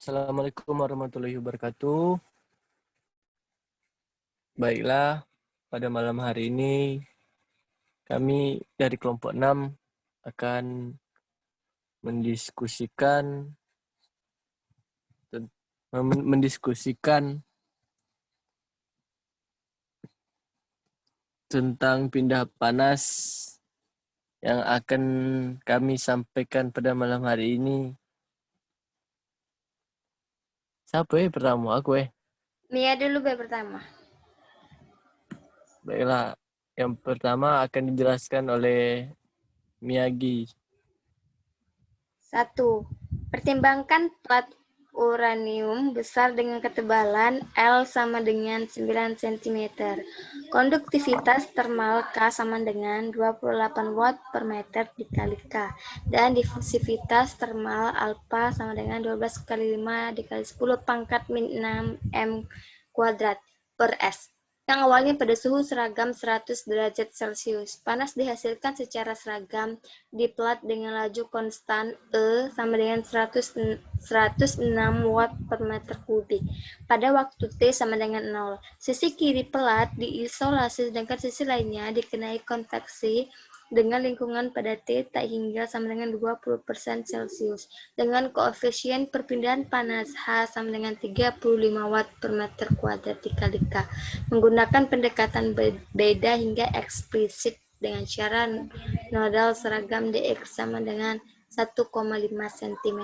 Assalamualaikum warahmatullahi wabarakatuh. Baiklah, pada malam hari ini kami dari kelompok 6 akan mendiskusikan tentang pindah panas yang akan kami sampaikan pada malam hari ini. Siapa pertama? Aku Mia dulu pertama. Baiklah, yang pertama akan dijelaskan oleh Miyagi. 1. Pertimbangkan plat uranium besar dengan ketebalan L sama dengan 9 cm. Konduktivitas termal K sama dengan 28 watt per meter dikali K. Dan difusivitas termal alpha sama dengan 12 kali 5 dikali 10 pangkat min 6 M kuadrat per S. Yang awalnya pada suhu seragam 100 derajat Celcius. Panas dihasilkan secara seragam di plat dengan laju konstan E sama dengan 106 watt per meter kubik pada waktu T sama dengan 0. Sisi kiri plat diisolasi sedangkan sisi lainnya dikenai konveksi dengan lingkungan pada T tak hingga sama dengan 20% Celcius dengan koefisien perpindahan panas H sama dengan 35 watt per meter kuadrat dikali K menggunakan pendekatan beda hingga eksplisit dengan cara nodal seragam dx sama dengan 1,5 cm.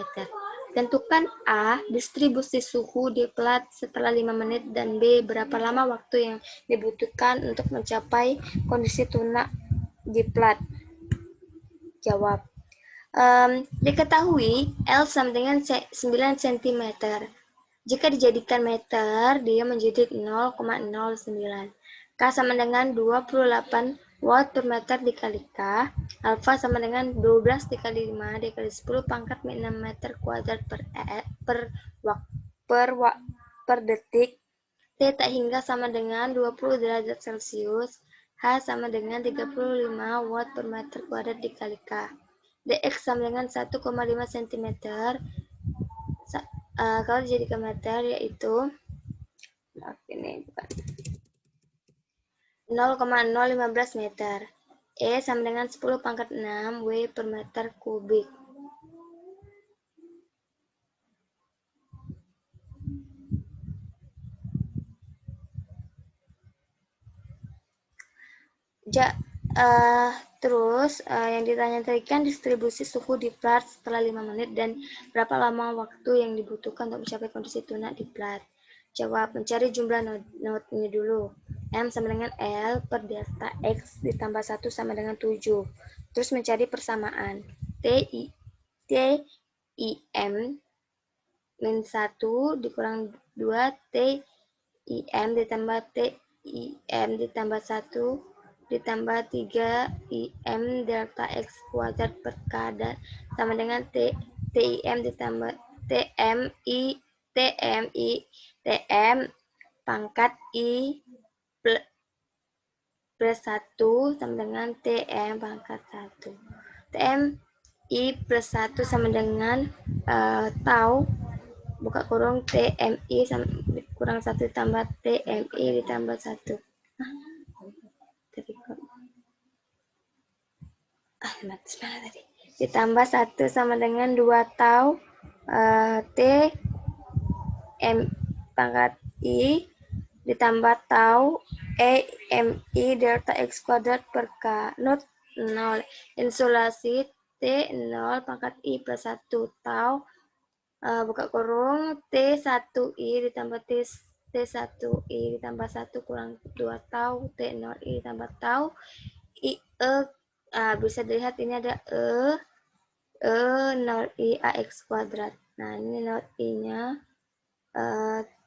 Tentukan A, distribusi suhu di plat setelah 5 menit, dan B, berapa lama waktu yang dibutuhkan untuk mencapai kondisi tunak di plat. Jawab. Diketahui L sama dengan 9 cm. Jika dijadikan meter, dia menjadi 0,09. K sama dengan 28 watt per meter dikali K. Alfa sama dengan 12 dikali 5 dikali 10 pangkat 6 meter kuadrat per detik. T tak hingga sama dengan 20 derajat Celcius. H sama dengan 35 watt per meter kuadrat dikali K. dx sama dengan 1,5 cm. Kalau dijadikan meter yaitu 0,015 meter. E sama dengan 10 pangkat 6 W per meter kubik. Terus yang ditanya tadi kan distribusi suhu di plat setelah 5 menit dan berapa lama waktu yang dibutuhkan untuk mencapai kondisi tunak di plat. Jawab, mencari jumlah node-nya dulu. M sama dengan L per delta X ditambah 1 sama dengan 7. Terus mencari persamaan. TIM min 1 dikurang 2 TIM ditambah TIM ditambah 1 ditambah 3 IM delta X kuadrat per K dan sama dengan TIM ditambah TM pangkat I plus 1 sama dengan TM pangkat 1. TM I plus 1 sama dengan tau buka kurung TMI sama kurang 1 ditambah TMI ditambah 1. Ditambah 1 sama dengan 2 tau T M pangkat I ditambah tau EMI delta X kuadrat per K. Not 0. Insulasi T0 pangkat I plus 1 tau buka kurung T1I ditambah T1I ditambah 1 kurang 2 tau T0I ditambah tau bisa dilihat ini ada E0I AX kuadrat. Nah ini 0I nya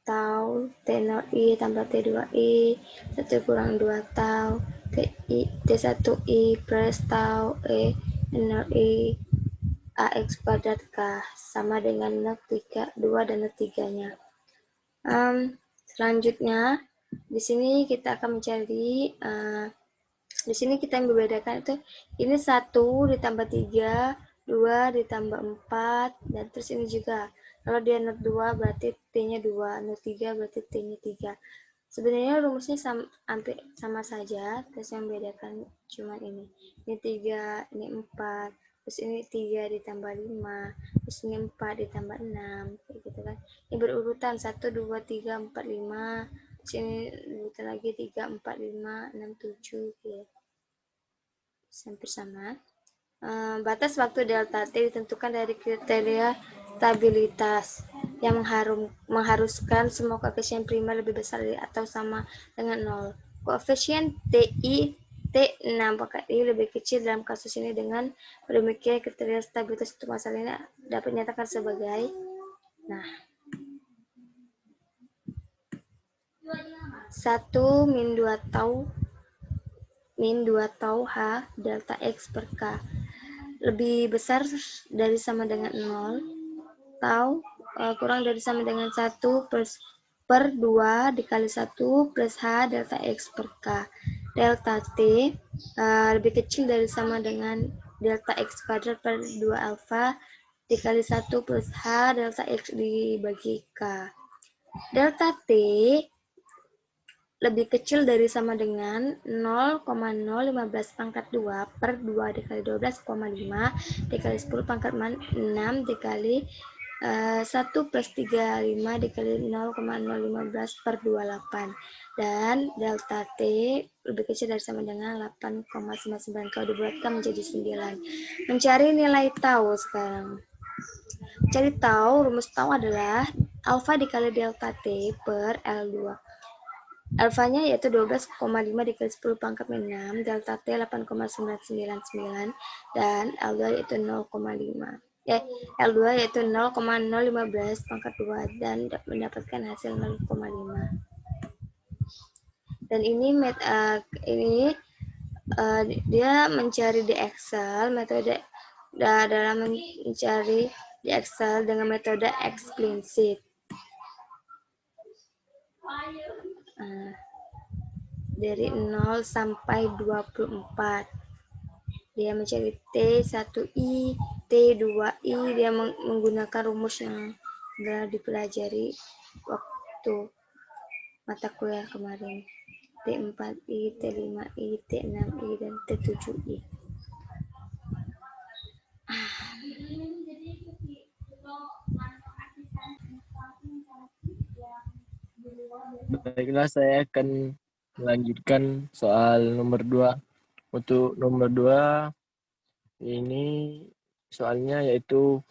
tau T0I tambah T2I 1 kurang 2 tau T1I plus tau E0I AX kuadrat K sama dengan 0,3 2 dan 0,3 nya. Selanjutnya di sini kita akan mencari di sini kita membedakan itu ini 1 ditambah 3 2 ditambah 4 dan terus ini juga Kalau dia not 2 berarti T-nya 2, not 3 berarti T-nya 3. Sebenarnya rumusnya hampir sama saja, terus yang membedakan cuma ini. Ini 3, ini 4, terus ini 3 ditambah 5, terus ini 4 ditambah 6, kayak gitu kan. Ini berurutan 1, 2, 3, 4, 5, terus ini urutan lagi 3, 4, 5, 6, 7, gitu. Hampir sama. Batas waktu delta T ditentukan dari kriteria stabilitas yang mengharuskan semua koefisien primer lebih besar dari atau sama dengan 0. Koefisien TI T6 pangkat I lebih kecil dalam kasus ini. Dengan demikian kriteria stabilitas untuk masalah ini dapat dinyatakan sebagai 1 min 2 tau H delta X per K lebih besar dari sama dengan 0, tau kurang dari sama dengan 1 per 2 dikali 1 plus H delta X per K. Delta T lebih kecil dari sama dengan delta X kuadrat per 2 alfa dikali 1 plus H delta X dibagi K. Delta T lebih kecil dari sama dengan 0,015 pangkat 2 per 2 dikali 12,5 dikali 10 pangkat 6 dikali 1 plus 35 dikali 0,015 per 28. Dan delta T lebih kecil dari sama dengan 8,99 kalau dibulatkan menjadi 9. Mencari nilai tau sekarang. Mencari tau, rumus tau adalah alfa dikali delta T per L2. Alfanya yaitu 12,5 dikali 10 pangkat 6, delta T 8,999, dan L2 yaitu 0,5. L2 yaitu 0,015 pangkat 2 dan mendapatkan hasil 0,5. Dan ini dia mencari di Excel, metode dalam mencari di Excel dengan metode eksplisit. Dari 0 sampai 24. Dia mencari T1I, T2I, dia menggunakan rumus yang telah dipelajari waktu mata kuliah kemarin. T4I, T5I, T6I, dan T7I. Baiklah, saya akan melanjutkan soal nomor 2. Untuk nomor 2, ini soalnya yaitu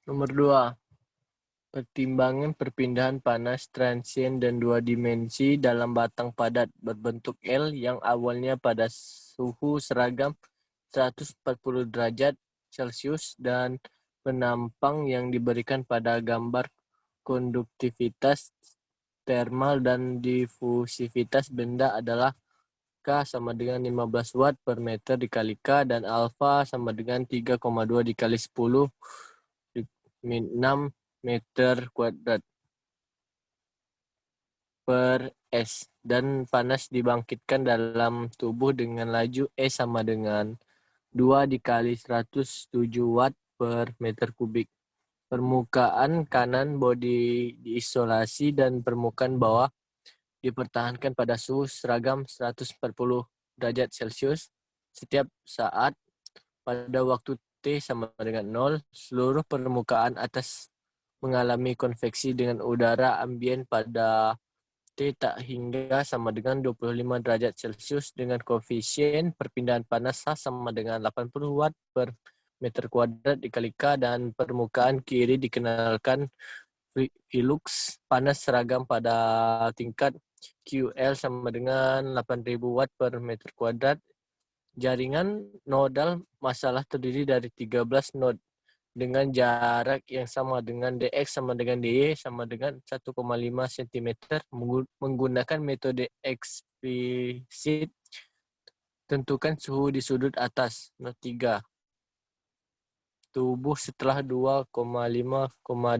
nomor 2. Pertimbangan perpindahan panas transien dan 2 dimensi dalam batang padat berbentuk L yang awalnya pada suhu seragam 140 derajat Celcius dan penampang yang diberikan pada gambar konduktivitas termal dan difusivitas benda adalah K sama dengan 15 watt per meter dikali K dan alfa sama dengan 3,2 dikali 10 min 6 meter kuadrat per S, dan panas dibangkitkan dalam tubuh dengan laju E sama dengan 2 dikali 107 watt per meter kubik. Permukaan kanan bodi diisolasi dan permukaan bawah dipertahankan pada suhu seragam 140 derajat Celcius. Setiap saat pada waktu T sama dengan 0, seluruh permukaan atas mengalami konveksi dengan udara ambien pada T tak hingga sama dengan 25 derajat Celcius dengan koefisien perpindahan panas H sama dengan 80 watt per meter kuadrat dikali K, dan permukaan kiri dikenalkan flux panas seragam pada tingkat QL sama dengan 8000 watt per meter kuadrat. Jaringan nodal masalah terdiri dari 13 node dengan jarak yang sama dengan dx sama dengan dy sama dengan 1,5 cm menggunakan metode eksplisit. Tentukan suhu di sudut atas. Not 3. Tubuh setelah 2,5,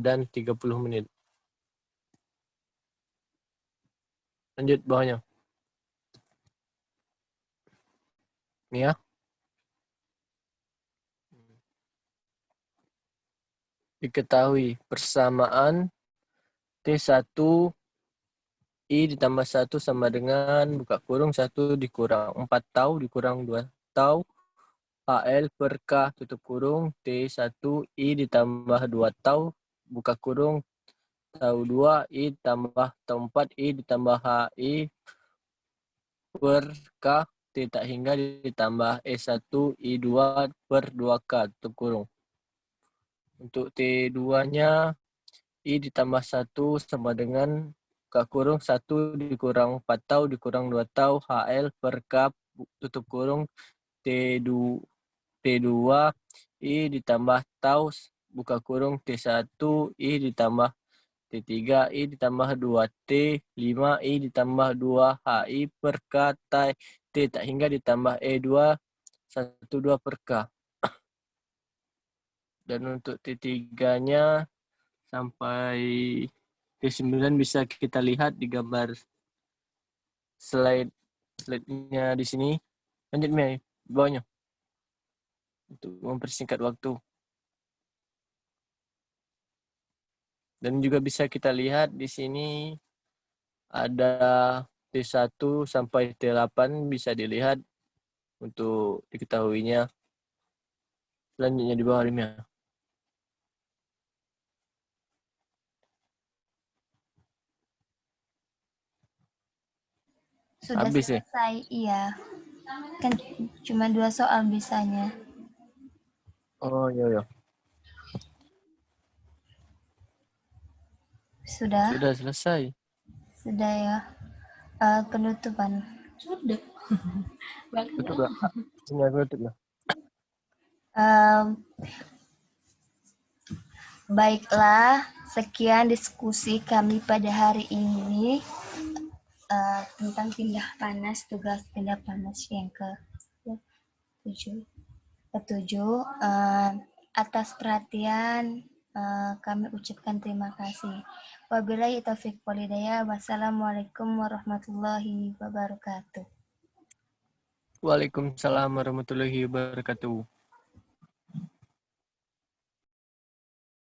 dan 30 menit. Lanjut bawahnya. Nih ya. Diketahui persamaan T1 I ditambah 1 sama dengan buka kurung 1 dikurang 4 tau dikurang 2 tau HL per K tutup kurung T1 I ditambah 2 tau buka kurung tau 2 I tambah tau 4 I ditambah HI per K T tak hingga ditambah E1 I2 per 2K tutup kurung. Untuk T2-nya I ditambah 1 sama dengan buka kurung 1 dikurang 4 tau dikurang 2 tau HL per K tutup kurung T2 I ditambah tau buka kurung T1 I ditambah T3 I ditambah 2T 5 I ditambah 2 HI per K T tak hingga ditambah E2 12 per K. Dan untuk T3-nya sampai T9 bisa kita lihat di gambar slide-nya di sini. Lanjut Mei, bawahnya. Untuk mempersingkat waktu. Dan juga bisa kita lihat di sini ada T1 sampai T8 bisa dilihat untuk diketahuinya. Selanjutnya di bawah ini. Sudah Habis ya? selesai, iya. Kan cuma 2 soal bisanya. Oh iya iya. Sudah? Sudah selesai. Sudah ya. Penutupan. Sudah. Tutup lah. Sini aku tutup lah. Baiklah, sekian diskusi kami pada hari ini tentang pindah panas, tugas pindah panas yang ketujuh. Atas perhatian kami ucapkan terima kasih. Wabillahi taufiq wal hidayah. Wassalamualaikum warahmatullahi wabarakatuh. Waalaikumsalam warahmatullahi wabarakatuh.